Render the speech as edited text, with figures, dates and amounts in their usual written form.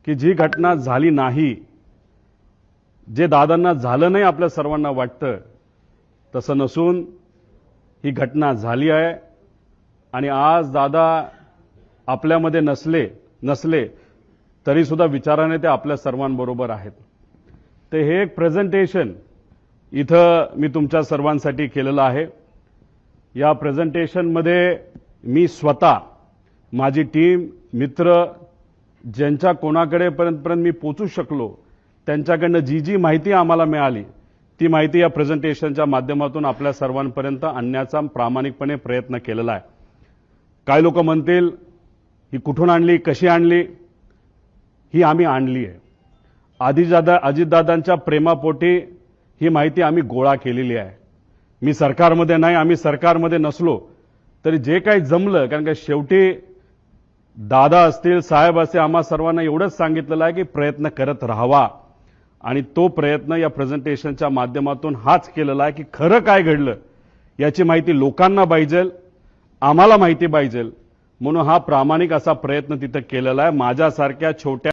की जी घटना झाली नाही, जे दादांना झालं नाही आपल्या सर्वांना वाटतं, तसं नसून ही घटना झाली आहे आणि आज दादा आपल्यामध्ये नसले तरी सुद्धा विचाराने ते आपल्या सर्वांबरोबर आहेत। ते हे एक प्रेझेंटेशन इथं मी तुमच्या सर्वांसाठी केलेलं आहे। या प्रेझेंटेशनमध्ये मी स्वतः, माझी टीम, मित्र, ज्यांच्या कोणाकडे पर्यंत मी पोहोचू शकलो, त्यांच्याकडनं जी माहिती आम्हाला मिळाली ती माहिती या प्रेझेंटेशनच्या माध्यमातून आपल्या सर्वांपर्यंत आणण्याचा प्रामाणिकपणे प्रयत्न केलेला आहे। काही लोक म्हणतील ही कुठून आणली, कशी आणली? ही आम्ही आणली आहे। अजितदादांच्या प्रेमापोटी ही माहिती आम्ही गोळा केलेली आहे। मी सरकारमध्ये नाही, आम्ही सरकारमध्ये नसलो तरी जे काही जमलं, कारण का शेवटी दादा असतील, साहेब असतील, आम्हा सर्वांना एवढंच सांगितलेलं आहे की प्रयत्न करत राहावा आणि तो प्रयत्न या प्रेझेंटेशनच्या माध्यमातून हाच केलेला आहे की खरं काय घडलं याची माहिती लोकांना पाहिजे, आम्हाला माहिती पाहिजे, म्हणून हा प्रामाणिक असा प्रयत्न तिथे केलेला आहे। माझ्यासारख्या छोट्या